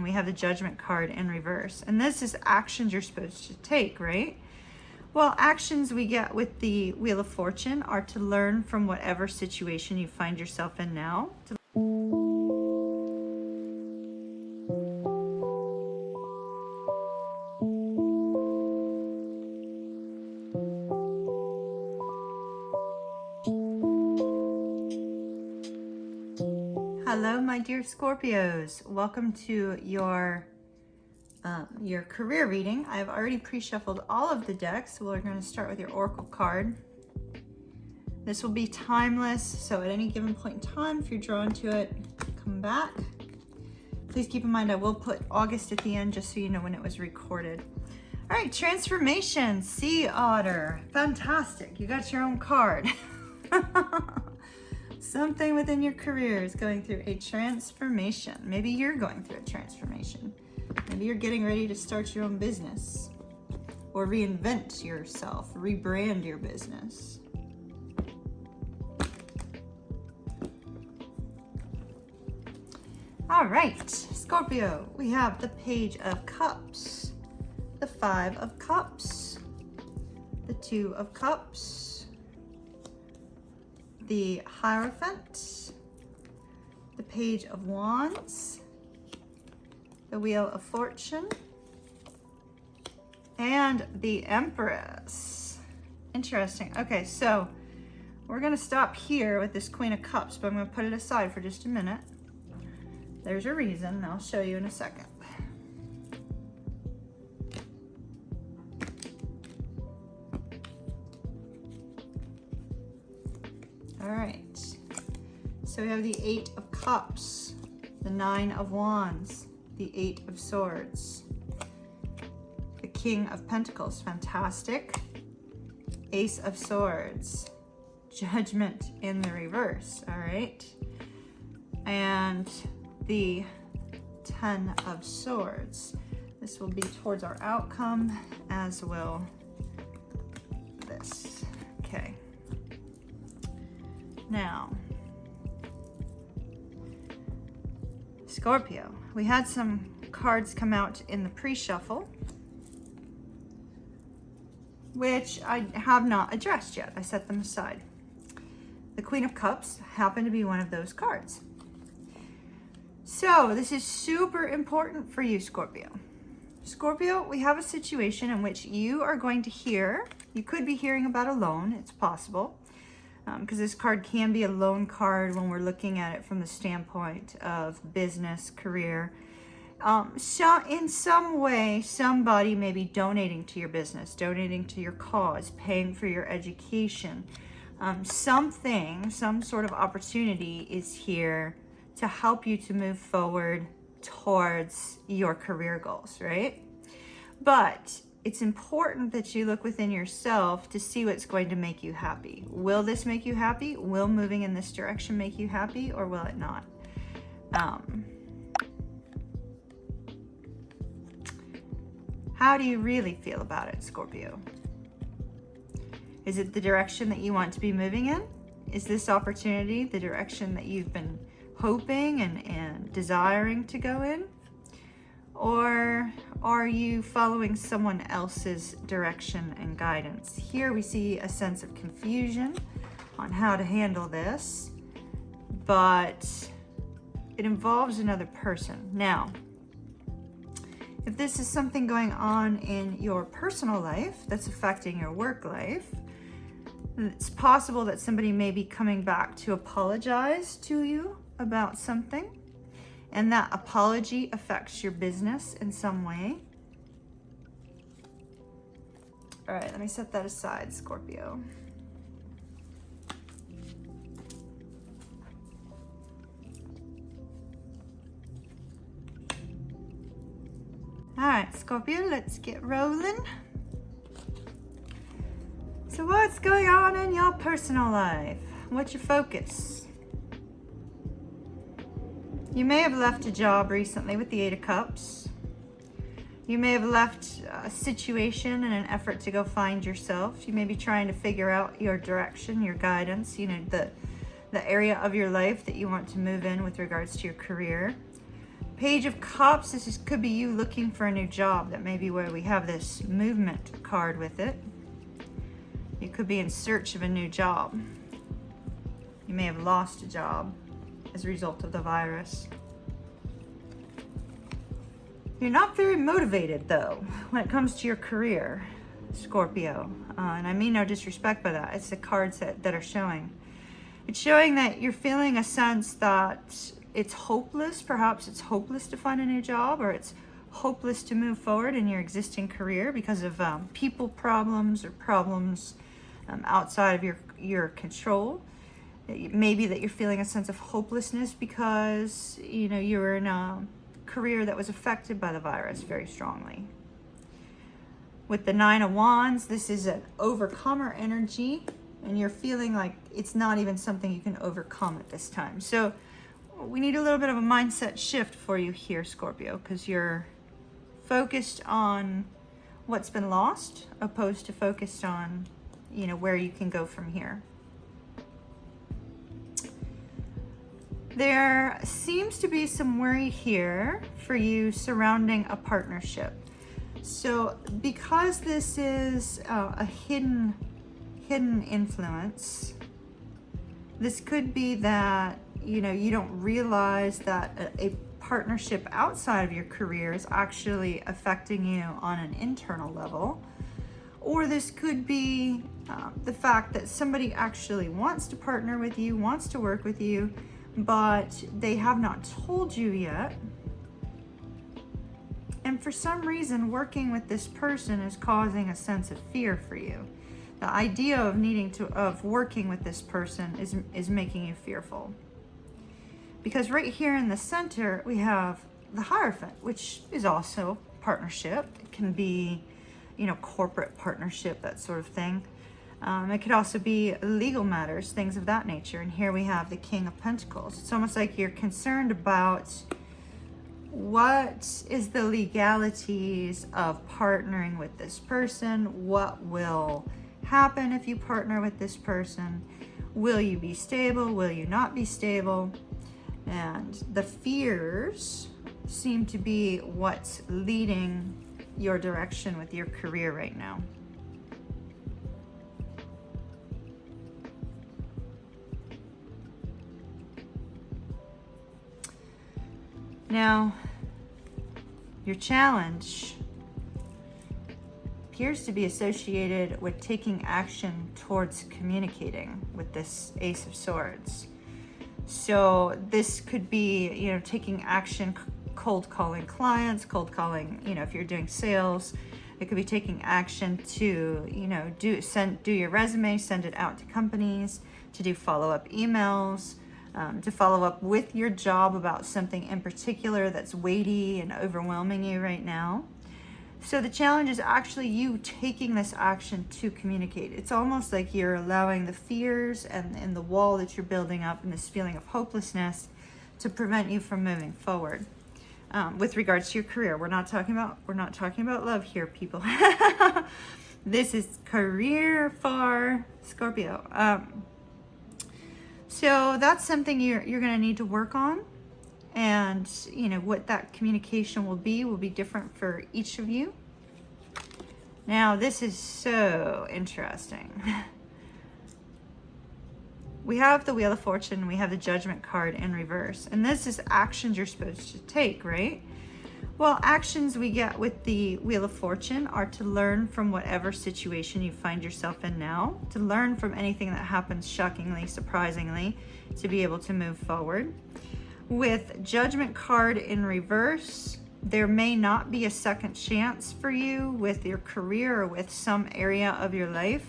and we have the Judgment card in reverse. And this is actions you're supposed to take, right? Well, actions we get with the Wheel of Fortune are to learn from whatever situation you find yourself in now. Hello, my dear Scorpios. Welcome to your career reading. I've already pre-shuffled all of the decks. We're going to start with your Oracle card. This will be timeless, so at any given point in time, if you're drawn to it, come back. Please keep in mind I will put August at the end just so you know when it was recorded. All right, transformation, Sea Otter. Fantastic. You got your own card. Something within your career is going through a transformation. Maybe you're going through a transformation. Maybe you're getting ready to start your own business or reinvent yourself, rebrand your business. All right, Scorpio, we have the Page of Cups, the Five of Cups, the Two of Cups, the Hierophant, the Page of Wands, the Wheel of Fortune, and the Empress. Interesting. Okay, so we're going to stop here with this Queen of Cups, but I'm going to put it aside for just a minute. There's a reason, and I'll show you in a second. All right, so we have the Eight of Cups, the Nine of Wands, the Eight of Swords, the King of Pentacles, fantastic, Ace of Swords, Judgment in the reverse, all right, and the Ten of Swords. This will be towards our outcome, as will this, okay. Now, Scorpio, we had some cards come out in the pre-shuffle, which I have not addressed yet. I set them aside. The Queen of Cups happened to be one of those cards. So this is super important for you, Scorpio. Scorpio, we have a situation in which you are going to hear, you could be hearing about a loan, it's possible. Because this card can be a loan card when we're looking at it from the standpoint of business, career. So in some way, somebody may be donating to your business, donating to your cause, paying for your education. Some sort of opportunity is here to help you to move forward towards your career goals, right? But it's important that you look within yourself to see what's going to make you happy. Will this make you happy? Will moving in this direction make you happy, or will it not? How do you really feel about it, Scorpio? Is it the direction that you want to be moving in? Is this opportunity the direction that you've been hoping and desiring to go in? Or are you following someone else's direction and guidance? Here we see a sense of confusion on how to handle this, but it involves another person. Now, if this is something going on in your personal life that's affecting your work life, it's possible that somebody may be coming back to apologize to you about something, and that apology affects your business in some way. All right, let me set that aside, Scorpio. All right, Scorpio, let's get rolling. So what's going on in your personal life? What's your focus? You may have left a job recently with the Eight of Cups. You may have left a situation in an effort to go find yourself. You may be trying to figure out your direction, your guidance, you know, the area of your life that you want to move in with regards to your career. Page of Cups, could be you looking for a new job. That may be where we have this movement card with it. You could be in search of a new job. You may have lost a job as a result of the virus. You're not very motivated though when it comes to your career, Scorpio. And I mean no disrespect by that. It's the cards that are showing. It's showing that you're feeling a sense that it's hopeless. Perhaps it's hopeless to find a new job, or it's hopeless to move forward in your existing career because of people problems or problems outside of your control. Maybe that you're feeling a sense of hopelessness because you're in a career that was affected by the virus very strongly. With the Nine of Wands, this is an overcomer energy, and you're feeling like it's not even something you can overcome at this time. So we need a little bit of a mindset shift for you here, Scorpio, because you're focused on what's been lost opposed to focused on where you can go from here. There seems to be some worry here for you surrounding a partnership. So because this is a hidden influence, this could be that you don't realize that a partnership outside of your career is actually affecting you on an internal level. Or this could be the fact that somebody actually wants to partner with you, wants to work with you, but they have not told you yet. And for some reason, working with this person is causing a sense of fear for you. The idea of working with this person is making you fearful. Because right here in the center, we have the Hierophant, which is also partnership. It can be corporate partnership, that sort of thing. It could also be legal matters, things of that nature. And here we have the King of Pentacles. It's almost like you're concerned about what is the legalities of partnering with this person? What will happen if you partner with this person? Will you be stable? Will you not be stable? And the fears seem to be what's leading your direction with your career right now. Now, your challenge appears to be associated with taking action towards communicating with this Ace of Swords. So this could be, taking action, cold calling clients, cold calling, if you're doing sales. It could be taking action to, do your resume, send it out to companies, to do follow-up emails, to follow up with your job about something in particular that's weighty and overwhelming you right now. So the challenge is actually you taking this action to communicate. It's almost like you're allowing the fears and the wall that you're building up and this feeling of hopelessness to prevent you from moving forward. With regards to your career, we're not talking about love here, people. This is career for Scorpio. So that's something you're going to need to work on. And, what that communication will be different for each of you. Now, this is so interesting. We have the Wheel of Fortune, we have the Judgment card in reverse. And this is actions you're supposed to take, right? Well, actions we get with the Wheel of Fortune are to learn from whatever situation you find yourself in now, to learn from anything that happens shockingly, surprisingly, to be able to move forward. With Judgment card in reverse, there may not be a second chance for you with your career or with some area of your life.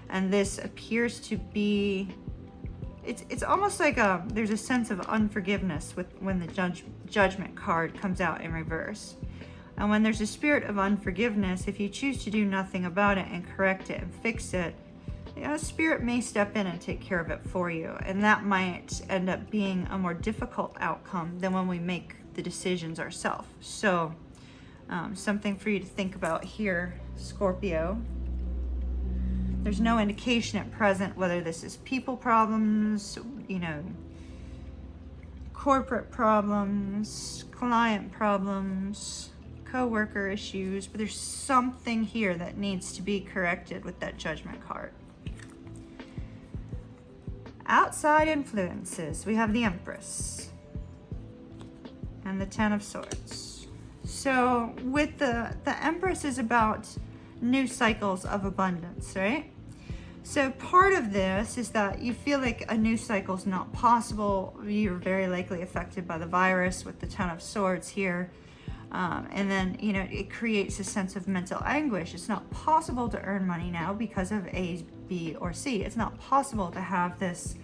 And this appears to be, it's almost like there's a sense of unforgiveness when the Judgment card comes out in reverse. And when there's a spirit of unforgiveness, if you choose to do nothing about it and correct it and fix it, Spirit may step in and take care of it for you. And that might end up being a more difficult outcome than when we make the decisions ourselves. So something for you to think about here, Scorpio. There's no indication at present whether this is people problems, corporate problems, client problems, co-worker issues, but there's something here that needs to be corrected with that Judgment card. Outside influences, we have the Empress and the Ten of Swords. So with the Empress is about new cycles of abundance, right? So part of this is that you feel like a new cycle is not possible. You're very likely affected by the virus with the Ten of Swords here. And then, you know, it creates a sense of mental anguish. It's not possible to earn money now because of A, B, or C. It's not possible to have this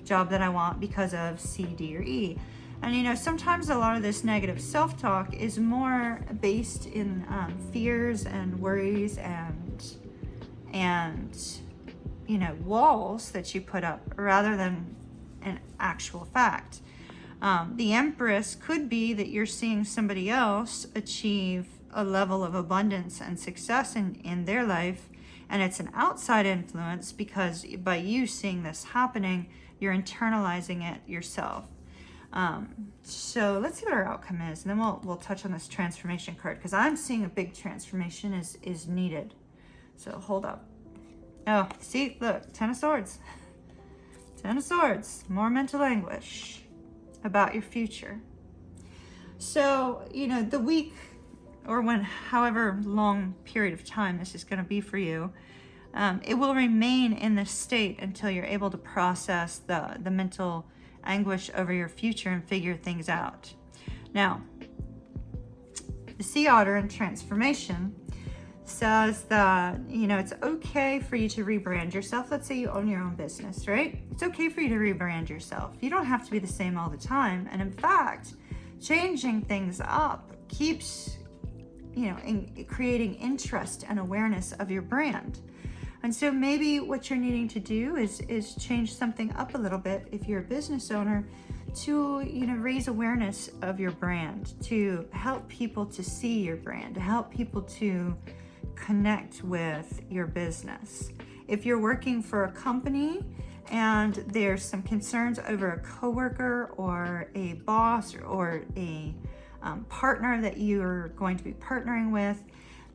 job that I want because of C, D, or E. And, you know, sometimes a lot of this negative self-talk is more based in fears and worries and, you know, walls that you put up rather than an actual fact. The Empress could be that you're seeing somebody else achieve a level of abundance and success in their life, and it's an outside influence because by you seeing this happening, you're internalizing it yourself. So let's see what our outcome is, and then we'll touch on this transformation card because I'm seeing a big transformation is needed. So hold up. Oh, see, look, Ten of Swords. Ten of Swords, more mental anguish about your future. So, you know, the week or however long period of time this is going to be for you, it will remain in this state until you're able to process the mental anguish over your future and figure things out. Now, the Sea Otter in transformation says that, you know, it's okay for you to rebrand yourself. Let's say you own your own business, right? It's okay for you to rebrand yourself. You don't have to be the same all the time. And in fact, changing things up keeps, you know, creating interest and awareness of your brand. And so maybe what you're needing to do is change something up a little bit if you're a business owner to, you know, raise awareness of your brand, to help people to see your brand, to help people to connect with your business. If you're working for a company and there's some concerns over a coworker or a boss or a partner that you're going to be partnering with,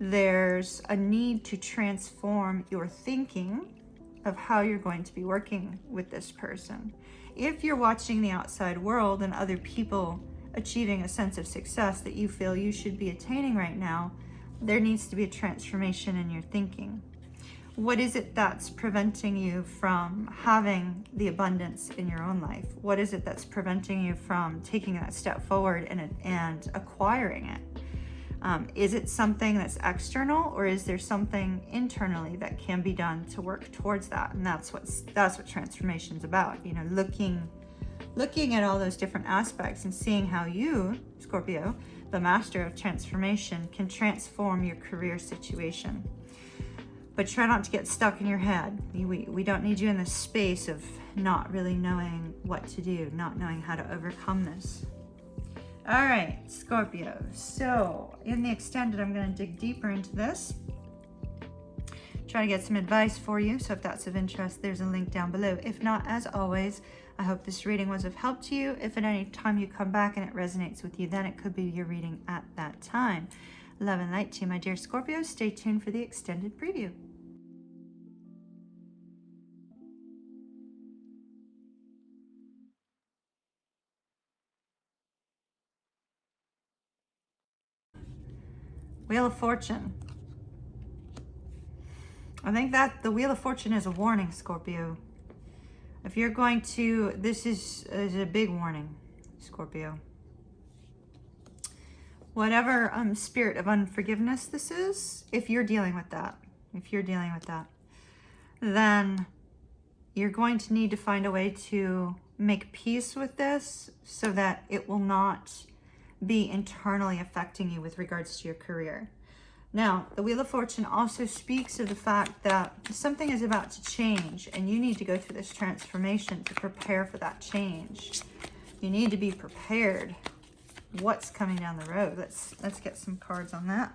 there's a need to transform your thinking of how you're going to be working with this person. If you're watching the outside world and other people achieving a sense of success that you feel you should be attaining right now, there needs to be a transformation in your thinking. What is it that's preventing you from having the abundance in your own life? What is it that's preventing you from taking that step forward and acquiring it? Is it something that's external, or is there something internally that can be done to work towards that? And that's what transformation is about. You know, looking at all those different aspects and seeing how you, Scorpio, the master of transformation, can transform your career situation. But try not to get stuck in your head. We don't need you in this space of not really knowing what to do, not knowing how to overcome this. All right, Scorpio. So in the extended, I'm going to dig deeper into this. Try to get some advice for you. So if that's of interest, there's a link down below. If not, as always, I hope this reading was of help to you. If at any time you come back and it resonates with you, then it could be your reading at that time. Love and light to you, my dear Scorpio. Stay tuned for the extended preview. Wheel of Fortune. I think that the Wheel of Fortune is a warning, Scorpio. If you're going to, this is a big warning, Scorpio. Whatever spirit of unforgiveness this is, if you're dealing with that, then you're going to need to find a way to make peace with this so that it will not be internally affecting you with regards to your career. Now, the Wheel of Fortune also speaks of the fact that something is about to change and you need to go through this transformation to prepare for that change. You need to be prepared. What's coming down the road? Let's get some cards on that.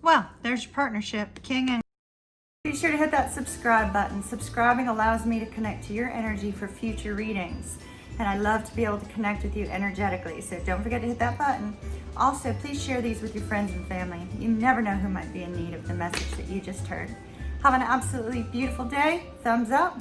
Well, there's your partnership, King and... Be sure to hit that subscribe button. Subscribing allows me to connect to your energy for future readings. And I love to be able to connect with you energetically. So don't forget to hit that button. Also, please share these with your friends and family. You never know who might be in need of the message that you just heard. Have an absolutely beautiful day. Thumbs up.